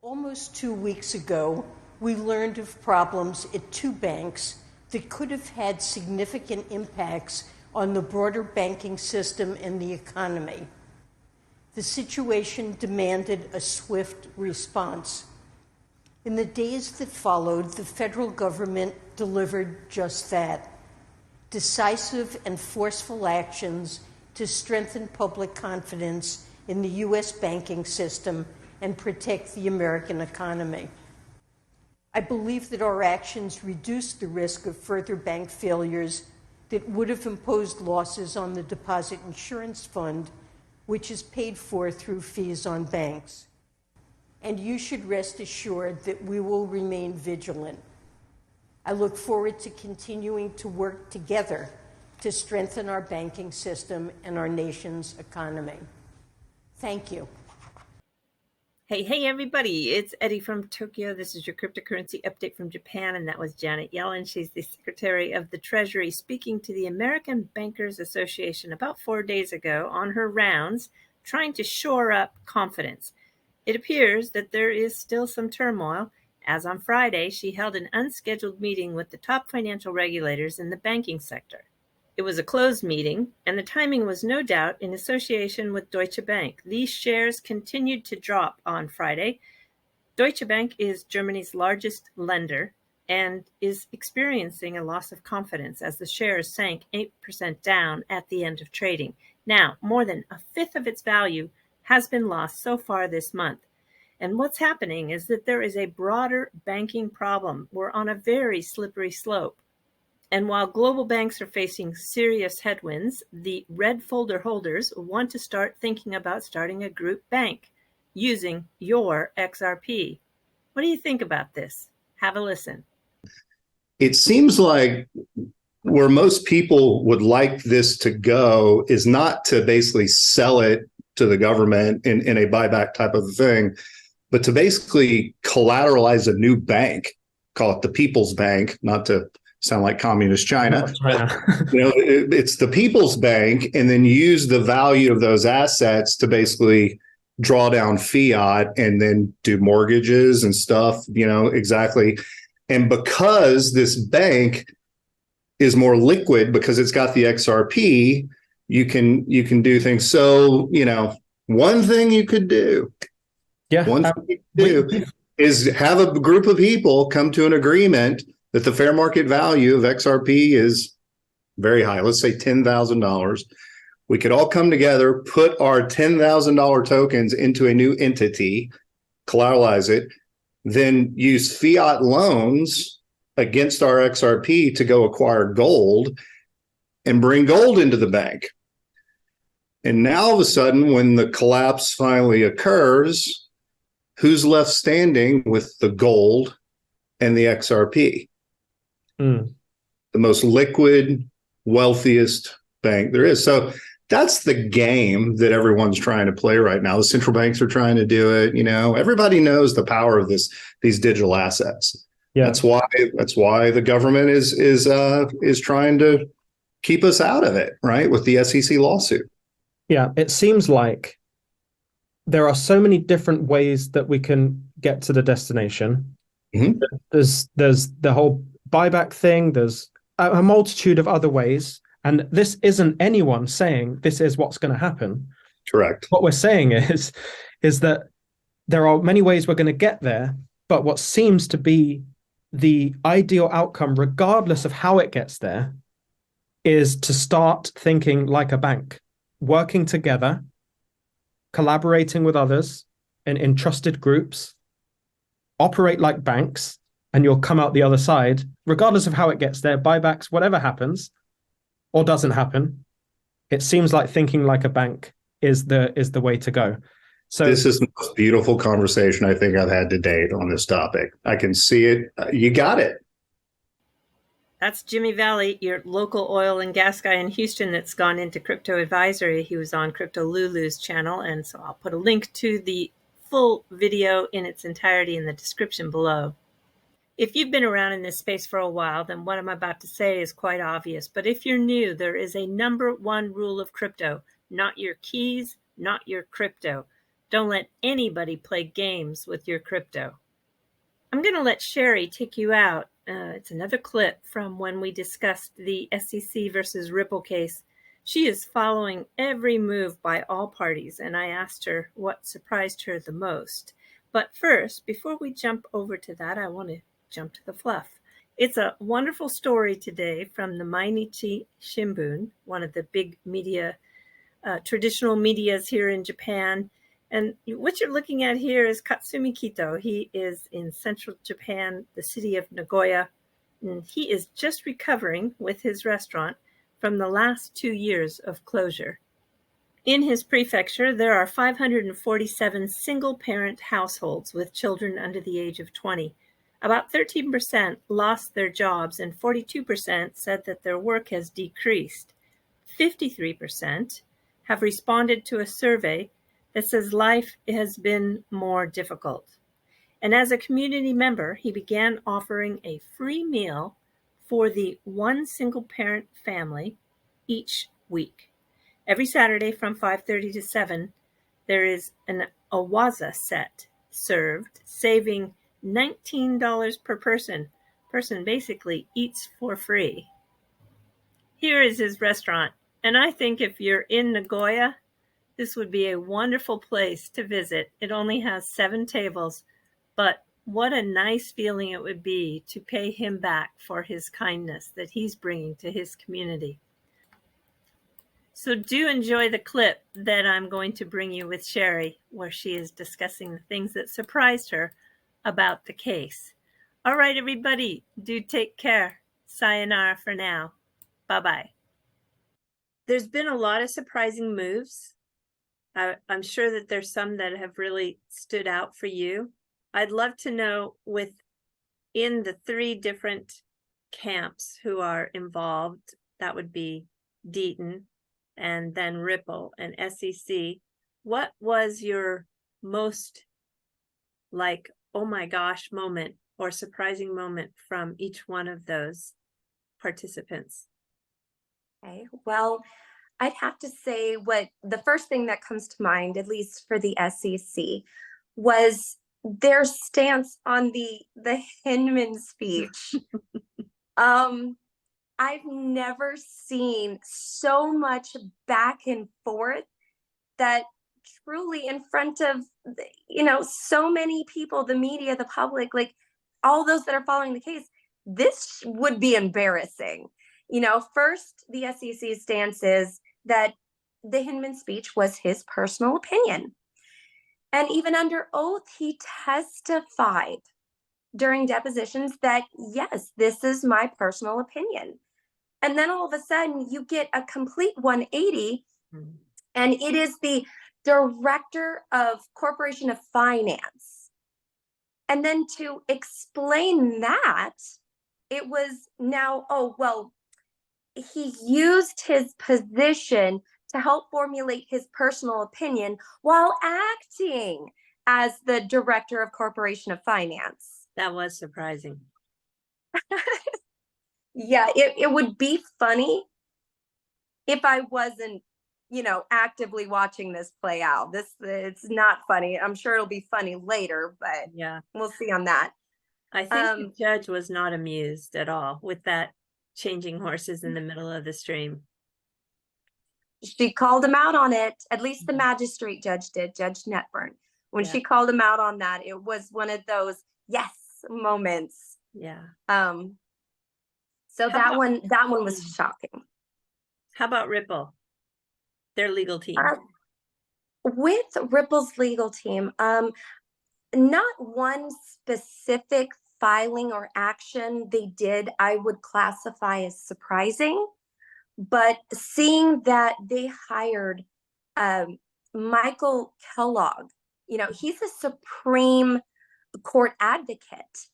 Almost 2 weeks ago, we learned of problems at two banks that could have had significant impacts on the broader banking system and the economy. The situation demanded a swift response. In the days that followed, the federal government delivered just that: decisive and forceful actions to strengthen public confidence in the U.S. banking system and protect the American economy. I believe that our actions reduced the risk of further bank failures that would have imposed losses on the Deposit Insurance Fund, which is paid for through fees on banks. And you should rest assured that we will remain vigilant. I look forward to continuing to work together to strengthen our banking system and our nation's economy. Thank you. Hey, everybody. It's Eddie from Tokyo. This is your cryptocurrency update from Japan, and that was Janet Yellen. She's the Secretary of the Treasury speaking to the American Bankers Association about 4 days ago on her rounds, trying to shore up confidence. It appears that there is still some turmoil, as on Friday she held an unscheduled meeting with the top financial regulators in the banking sector. It was a closed meeting, and the timing was no doubt in association with Deutsche Bank. These shares continued to drop on Friday. Deutsche Bank is Germany's largest lender and is experiencing a loss of confidence as the shares sank 8% down at the end of trading. Now, more than a fifth of its value has been lost so far this month. And what's happening is that there is a broader banking problem. We're on a very slippery slope. And while global banks are facing serious headwinds, the red folder holders want to start thinking about starting a group bank using your XRP. What do you think about this? Have a listen. It seems like where most people would like this to go is not to basically sell it to the government in a buyback type of thing, but to basically collateralize a new bank, call it the People's Bank, not to sound like communist China. It's the People's Bank, and then use the value of those assets to basically draw down fiat and then do mortgages and stuff, exactly. And because this bank is more liquid, because it's got the XRP, you can do things. So, one thing you could do, is have a group of people come to an agreement that the fair market value of XRP is very high. Let's say $10,000. We could all come together, put our $10,000 tokens into a new entity, collateralize it, then use fiat loans against our XRP to go acquire gold and bring gold into the bank. And now all of a sudden, when the collapse finally occurs, who's left standing with the gold and the XRP? The most liquid, wealthiest bank there is. So that's the game that everyone's trying to play right now. The central banks are trying to do it. Everybody knows the power of these digital assets. Yeah. That's why the government is trying to keep us out of it, right? With the SEC lawsuit. Yeah, it seems like there are so many different ways that we can get to the destination. Mm-hmm. There's the whole buyback thing. There's a multitude of other ways. And this isn't anyone saying this is what's going to happen. Correct. What we're saying is that there are many ways we're going to get there, but what seems to be the ideal outcome, regardless of how it gets there, is to start thinking like a bank, working together, collaborating with others in trusted groups, operate like banks, and you'll come out the other side, regardless of how it gets there, buybacks, whatever happens or doesn't happen. It seems like thinking like a bank is the way to go. So this is the most beautiful conversation I think I've had to date on this topic. I can see it. You got it. That's Jimmy Valley, your local oil and gas guy in Houston that's gone into crypto advisory. He was on Crypto Lulu's channel, and so I'll put a link to the full video in its entirety in the description below. If you've been around in this space for a while, then what I'm about to say is quite obvious. But if you're new, there is a number one rule of crypto: not your keys, not your crypto. Don't let anybody play games with your crypto. I'm going to let Sherry take you out. It's another clip from when we discussed the SEC versus Ripple case. She is following every move by all parties, and I asked her what surprised her the most. But first, before we jump over to that, I want to jump to the fluff. It's a wonderful story today from the Mainichi Shimbun, one of the big media, traditional medias here in Japan. And what you're looking at here is Katsumi Kito. He is in central Japan, the city of Nagoya. And he is just recovering with his restaurant from the last 2 years of closure. In his prefecture, there are 547 single-parent households with children under the age of 20. About 13% lost their jobs, and 42% said that their work has decreased. 53% have responded to a survey that says life has been more difficult. And as a community member, he began offering a free meal for the one single-parent family each week. Every Saturday from 5:30 to 7, there is an awaza set served, saving $19 per person. Person basically eats for free. Here is his restaurant, and I think if you're in Nagoya, this would be a wonderful place to visit. It only has 7 tables, but what a nice feeling it would be to pay him back for his kindness that he's bringing to his community. So do enjoy the clip that I'm going to bring you with Sherry, where she is discussing the things that surprised her about the case. All right, everybody, do take care. Sayonara for now. Bye-bye. There's been a lot of surprising moves. I'm sure that there's some that have really stood out for you. I'd love to know within the 3 different camps who are involved, that would be Deaton, and then Ripple and SEC, what was your most like, oh my gosh moment or surprising moment from each one of those participants? Okay, well, I'd have to say what the first thing that comes to mind, at least for the SEC, was their stance on the Hinman speech. I've never seen so much back and forth that truly in front of, so many people, the media, the public, like all those that are following the case, this would be embarrassing. First, the SEC's stance is that the Hinman speech was his personal opinion. And even under oath, he testified during depositions that, yes, this is my personal opinion. And then all of a sudden you get a complete 180, and it is the director of Corporation of Finance. And then to explain that, it was now, oh, well, he used his position to help formulate his personal opinion while acting as the director of Corporation of Finance. That was surprising. Yeah, it would be funny if I wasn't, actively watching this play out. It's not funny. I'm sure it'll be funny later, but yeah, we'll see on that. I think the judge was not amused at all with that changing horses in the middle of the stream. She called him out on it. At least the magistrate judge did, Judge Netburn. When she called him out on that, it was one of those yes moments. Yeah. So that one was shocking. How about Ripple, their legal team? With Ripple's legal team, not one specific filing or action they did I would classify as surprising, but seeing that they hired Michael Kellogg, he's a Supreme Court advocate,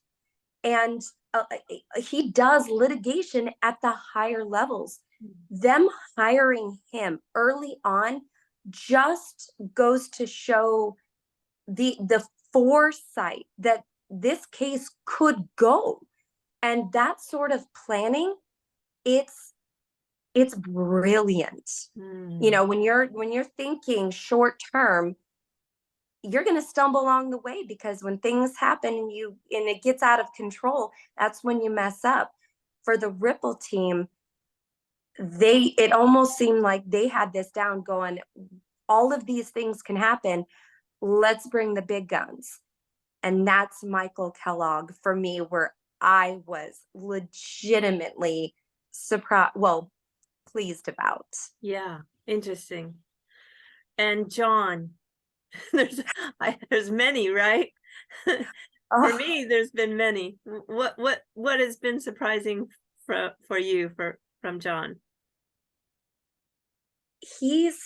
and he does litigation at the higher levels. Them hiring him early on just goes to show the foresight that this case could go, and that sort of planning, it's brilliant. When you're thinking short term, you're going to stumble along the way, because when things happen and it gets out of control, that's when you mess up. For the Ripple team, it almost seemed like they had this down, going, all of these things can happen. Let's bring the big guns. And that's Michael Kellogg for me, where I was legitimately surprised, well, pleased about. Yeah, interesting. And John, there's many, right? For me, there's been many. What has been surprising for you from John? His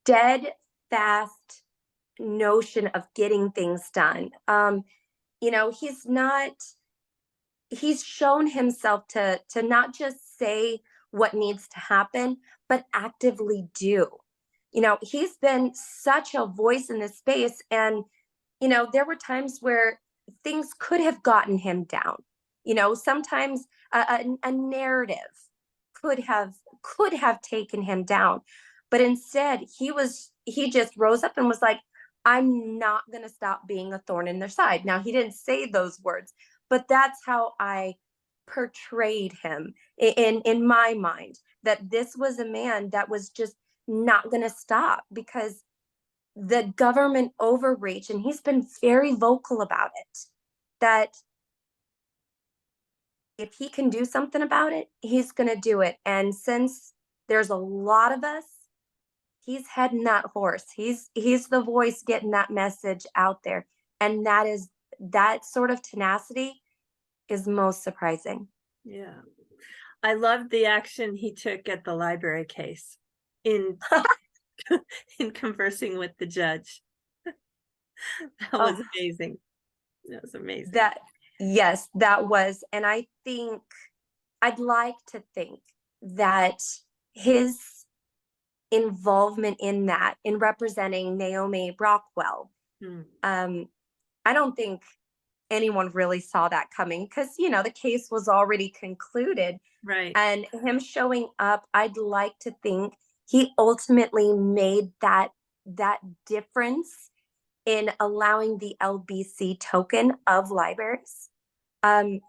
steadfast notion of getting things done. He's shown himself to not just say what needs to happen, but actively do. He's been such a voice in this space, and there were times where things could have gotten him down. Sometimes a narrative could have taken him down, but instead he just rose up and was like, I'm not going to stop being a thorn in their side. Now, he didn't say those words, but that's how I portrayed him in my mind, that this was a man that was just not going to stop, because the government overreach, and he's been very vocal about it, that if he can do something about it, he's going to do it. And since there's a lot of us, he's heading that horse. He's the voice getting that message out there. And that sort of tenacity is most surprising. Yeah. I loved the action he took at the library case in in conversing with the judge. That was amazing. That was amazing. Yes, that was. And I'd like to think that his involvement in that, in representing Naomi Rockwell, I don't think anyone really saw that coming, because the case was already concluded. Right. And him showing up, I'd like to think he ultimately made that difference in allowing the LBC token of libraries to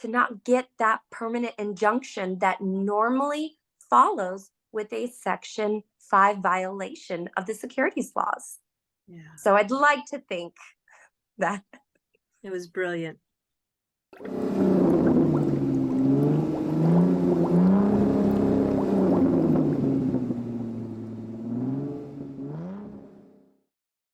not get that permanent injunction that normally follows with a Section 5 violation of the securities laws. Yeah. So I'd like to think that it was brilliant.